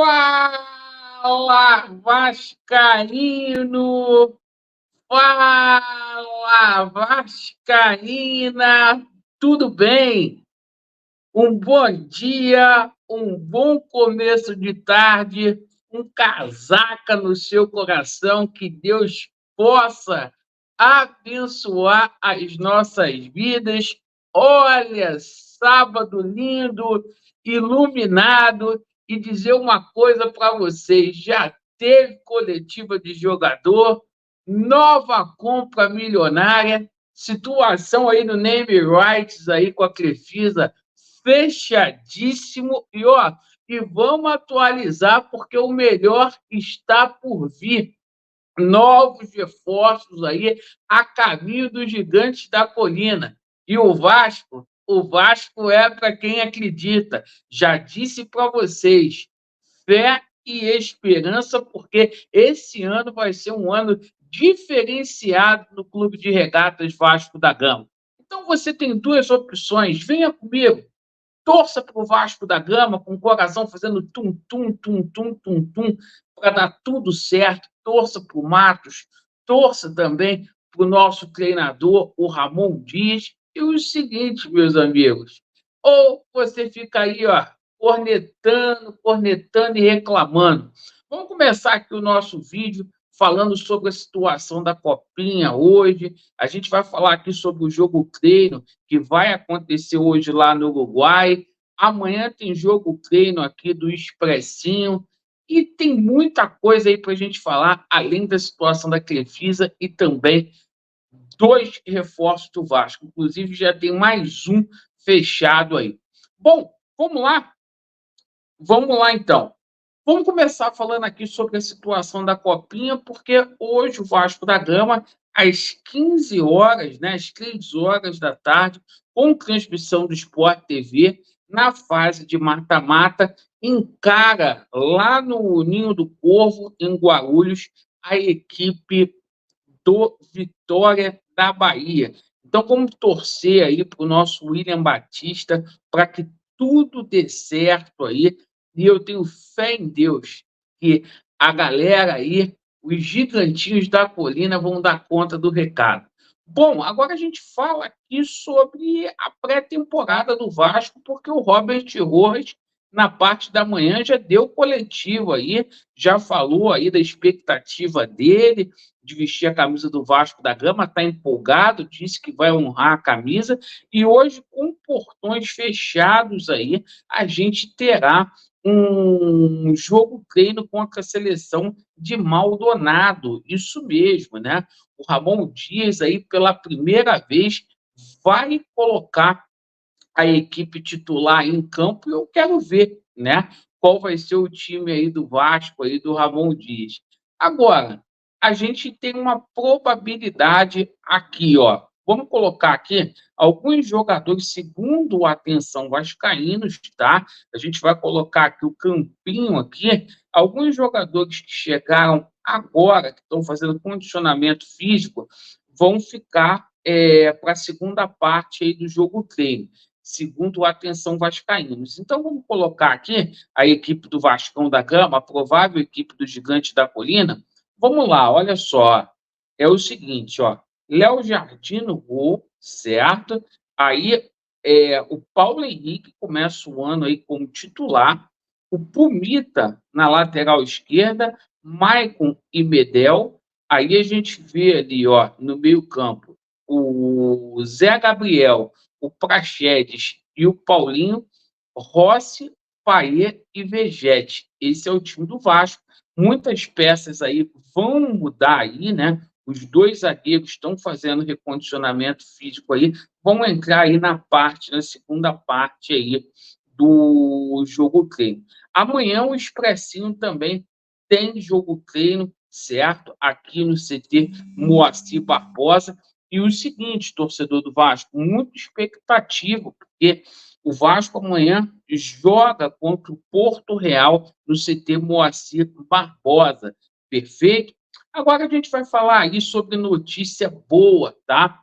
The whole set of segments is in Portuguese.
Fala, Vascaíno! Fala, Vascaína! Tudo bem? Um bom dia, um bom começo de tarde, um casaca no seu coração, que Deus possa abençoar as nossas vidas. Olha, sábado lindo, iluminado, e dizer uma coisa para vocês: já teve coletiva de jogador, nova compra milionária, situação aí no name rights aí com a Crefisa fechadíssimo e vamos atualizar porque o melhor está por vir. Novos reforços aí a caminho dos gigantes da colina. E o Vasco é para quem acredita. Já disse para vocês, fé e esperança, porque esse ano vai ser um ano diferenciado no Clube de Regatas Vasco da Gama. Então você tem duas opções, venha comigo. Torça para o Vasco da Gama, com o coração fazendo tum-tum, tum-tum, tum-tum, para dar tudo certo. Torça para o Matos, torça também para o nosso treinador, o Ramon Dias. E o seguinte, meus amigos, ou você fica aí, ó, cornetando, cornetando e reclamando. Vamos começar aqui o nosso vídeo falando sobre a situação da Copinha hoje. A gente vai falar aqui sobre o jogo treino que vai acontecer hoje lá no Uruguai. Amanhã tem jogo treino aqui do Expressinho. E tem muita coisa aí para a gente falar, além da situação da Crefisa e também dois reforços do Vasco. Inclusive, já tem mais um fechado aí. Bom, vamos lá? Vamos lá, então. Vamos começar falando aqui sobre a situação da Copinha, porque hoje o Vasco da Gama, às 15 horas, né, às 3 horas da tarde, com transmissão do Sport TV, na fase de mata-mata, encara lá no Ninho do Corvo, em Guarulhos, a equipe do Vitória da Bahia. Então, vamos torcer aí para o nosso William Batista, para que tudo dê certo aí. E eu tenho fé em Deus que a galera aí, os gigantinhos da colina, vão dar conta do recado. Bom, agora a gente fala aqui sobre a pré-temporada do Vasco, porque o Robert Rojas, na parte da manhã, já deu coletivo aí, já falou aí da expectativa dele de vestir a camisa do Vasco da Gama, está empolgado, disse que vai honrar a camisa, e hoje, com portões fechados aí, a gente terá um jogo treino contra a seleção de Maldonado, isso mesmo, né? O Ramon Dias aí, pela primeira vez, vai colocar a equipe titular em campo e eu quero ver, né? Qual vai ser o time aí do Vasco, aí do Ramon Dias. Agora, a gente tem uma probabilidade aqui, ó. Vamos colocar aqui alguns jogadores, segundo a Atenção Vascaínos, tá? A gente vai colocar aqui o campinho aqui, alguns jogadores que chegaram agora, que estão fazendo condicionamento físico, vão ficar para a segunda parte aí do jogo treino, segundo a Atenção Vascaínos. Então, vamos colocar aqui a equipe do Vascão da Gama, a provável equipe do Gigante da Colina. Vamos lá, olha só. É o seguinte, ó. Léo Jardim no gol, certo? Aí o Paulo Henrique começa o ano aí como titular. O Pumita na lateral esquerda, Maicon e Medel. Aí a gente vê ali, ó, no meio-campo, o Zé Gabriel, o Praxedes e o Paulinho, Rossi, Payet e Vegete. Esse é o time do Vasco. Muitas peças aí vão mudar aí, né? Os dois zagueiros estão fazendo recondicionamento físico aí, vão entrar aí na segunda parte aí do jogo treino. Amanhã o Expressinho também tem jogo treino, certo? Aqui no CT Moacir Barbosa. E o seguinte, torcedor do Vasco, muito expectativa, porque o Vasco amanhã joga contra o Porto Real no CT Moacir Barbosa. Perfeito? Agora a gente vai falar aí sobre notícia boa, tá?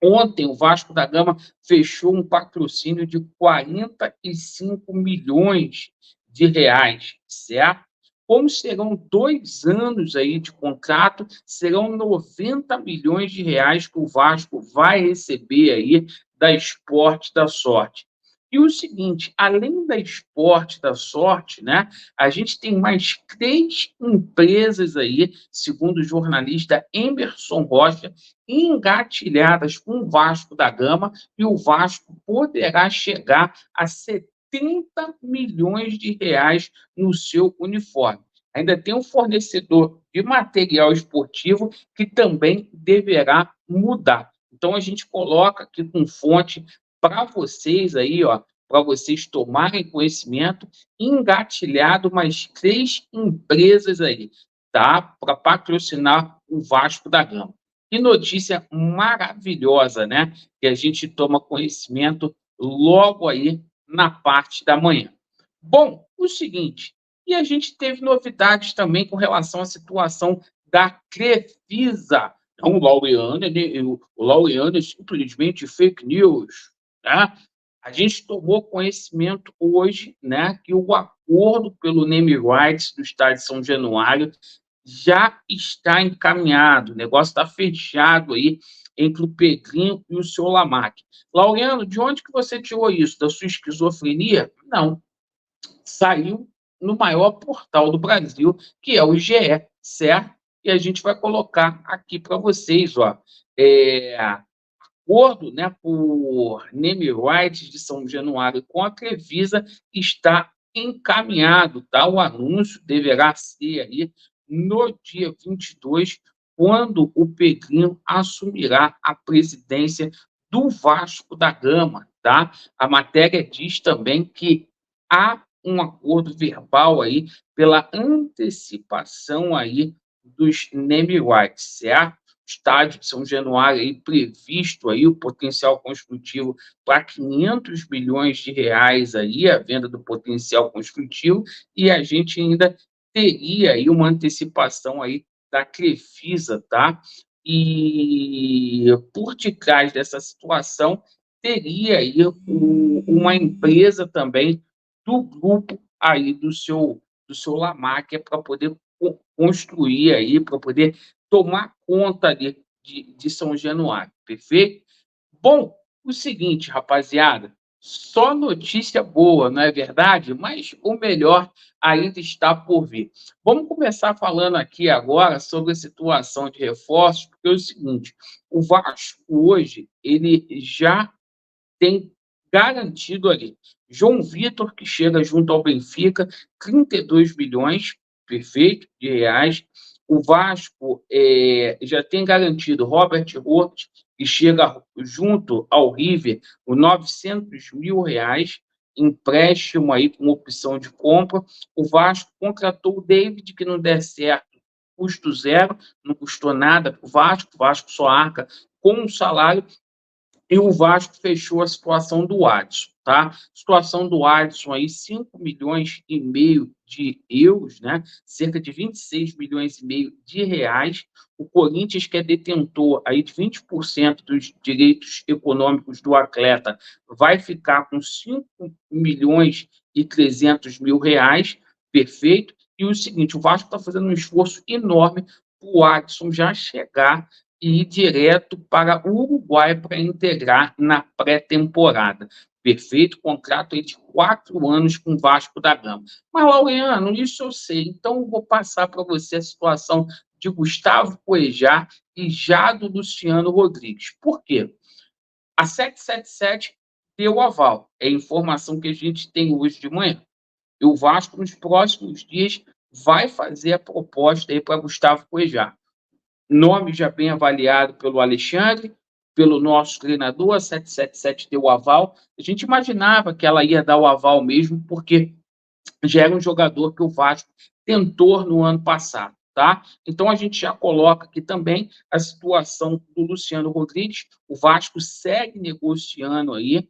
Ontem o Vasco da Gama fechou um patrocínio de 45 milhões de reais, certo? Como serão 2 anos aí de contrato, serão 90 milhões de reais que o Vasco vai receber aí da Esporte da Sorte. E o seguinte, além da Esporte da Sorte, né, a gente tem mais 3 empresas aí, segundo o jornalista Emerson Rocha, engatilhadas com o Vasco da Gama, e o Vasco poderá chegar a 70 milhões de reais no seu uniforme. Ainda tem um fornecedor de material esportivo que também deverá mudar. Então, a gente coloca aqui com fonte para vocês aí, ó, para vocês tomarem conhecimento, engatilhado mais 3 empresas aí, tá? Para patrocinar o Vasco da Gama. Que notícia maravilhosa, né? Que a gente toma conhecimento logo aí na parte da manhã. Bom, o seguinte, e a gente teve novidades também com relação à situação da Crefisa. Então, o Laureano é simplesmente fake news, né? A gente tomou conhecimento hoje, né, que o acordo pelo name rights do estádio de São Januário já está encaminhado, o negócio está fechado aí entre o Pedrinho e o seu Lamarque. Laureano, de onde que você tirou isso? Da sua esquizofrenia? Não, saiu no maior portal do Brasil, que é o GE, certo? E a gente vai colocar aqui para vocês, ó, acordo, né, por name rights de São Januário com a Crefisa está encaminhado, tá? O anúncio deverá ser aí no dia 22, quando o Pedrinho assumirá a presidência do Vasco da Gama, tá? A matéria diz também que há um acordo verbal aí pela antecipação aí dos name rights, certo? Estádio de São Januário aí previsto aí o potencial construtivo para 500 milhões de reais aí, a venda do potencial construtivo, e a gente ainda teria aí uma antecipação aí da Crefisa, tá? E por detrás dessa situação teria aí uma empresa também do grupo aí do seu Lamarck para poder construir aí, para poder tomar conta ali de São Januário, perfeito? Bom, o seguinte, rapaziada, só notícia boa, não é verdade? Mas o melhor ainda está por vir. Vamos começar falando aqui agora sobre a situação de reforços, porque é o seguinte, o Vasco hoje, ele já tem garantido ali. João Vitor, que chega junto ao Benfica, 32 milhões, perfeito, de reais. O Vasco já tem garantido Robert Roth, que chega junto ao River, por 900 mil reais, empréstimo aí com opção de compra. O Vasco contratou o David, que não der certo, custo zero, não custou nada para o Vasco só arca com um salário, e o Vasco fechou a situação do Adson, tá? Situação do Adson aí, 5 milhões e meio de euros, né? Cerca de 26 milhões e meio de reais. O Corinthians, que é detentor aí de 20% dos direitos econômicos do atleta, vai ficar com 5 milhões e 300 mil reais, perfeito. E o seguinte, o Vasco está fazendo um esforço enorme para o Adson já chegar e ir direto para o Uruguai para integrar na pré-temporada. Perfeito, contrato aí de 4 anos com o Vasco da Gama. Mas, Laureano, isso eu sei, então eu vou passar para você a situação de Gustavo Cuejá e já do Luciano Rodrigues. Por quê? A 777 deu o aval, é a informação que a gente tem hoje de manhã. E o Vasco, nos próximos dias, vai fazer a proposta aí para Gustavo Cuejá. Nome já bem avaliado pelo Alexandre, pelo nosso treinador, a 777 deu o aval. A gente imaginava que ela ia dar o aval mesmo, porque já era um jogador que o Vasco tentou no ano passado, tá? Então a gente já coloca aqui também a situação do Luciano Rodrigues. O Vasco segue negociando aí.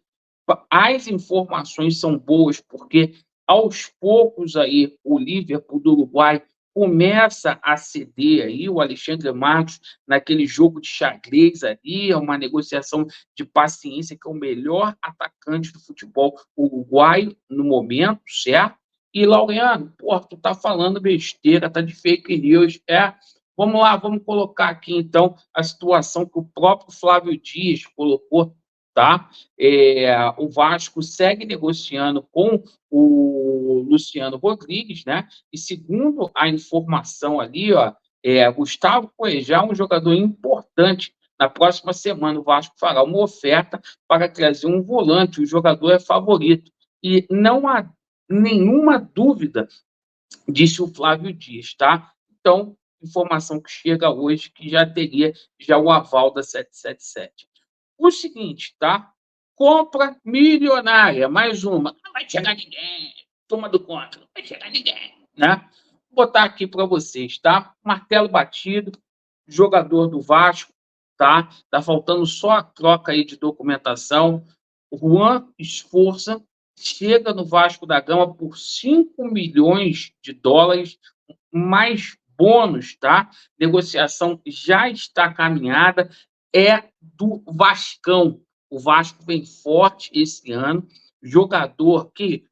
As informações são boas, porque aos poucos aí o Liverpool do Uruguai começa a ceder aí, o Alexandre Matos naquele jogo de xadrez ali, é uma negociação de paciência, que é o melhor atacante do futebol uruguaio no momento, certo? E, Laureano, pô, tu tá falando besteira, tá de fake news. Vamos lá, vamos colocar aqui, então, a situação que o próprio Flávio Dias colocou, tá? O Vasco segue negociando com o Luciano Rodrigues, né? E segundo a informação ali, ó, Gustavo Coejá é um jogador importante. Na próxima semana, o Vasco fará uma oferta para trazer um volante. O jogador é favorito. E não há nenhuma dúvida, disse o Flávio Dias, tá? Então, informação que chega hoje que já teria já o aval da 777. O seguinte, tá? Compra milionária, mais uma. Não vai chegar ninguém. Toma do contra. Não vai chegar ninguém, né? Vou botar aqui para vocês, tá? Martelo batido, jogador do Vasco, tá? Tá faltando só a troca aí de documentação. Juan Esforça chega no Vasco da Gama por 5 milhões de dólares, mais bônus, tá? Negociação já está caminhada, é do Vascão. O Vasco vem forte esse ano, jogador que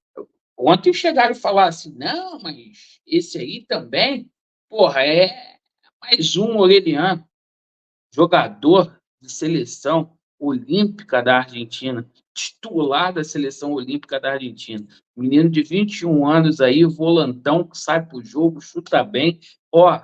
ontem chegaram e falaram assim, não, mas esse aí também, porra, é mais um Orelhano, jogador de seleção olímpica da Argentina, titular da seleção olímpica da Argentina. Menino de 21 anos aí, volantão, que sai pro jogo, chuta bem. Ó,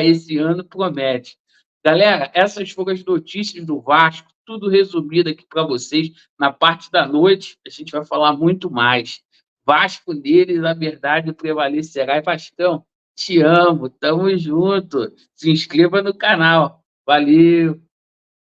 esse ano promete. Galera, essas foram as notícias do Vasco, tudo resumido aqui para vocês. Na parte da noite, a gente vai falar muito mais. Vasco deles, a verdade prevalecerá. E Vascão, te amo, tamo junto. Se inscreva no canal. Valeu!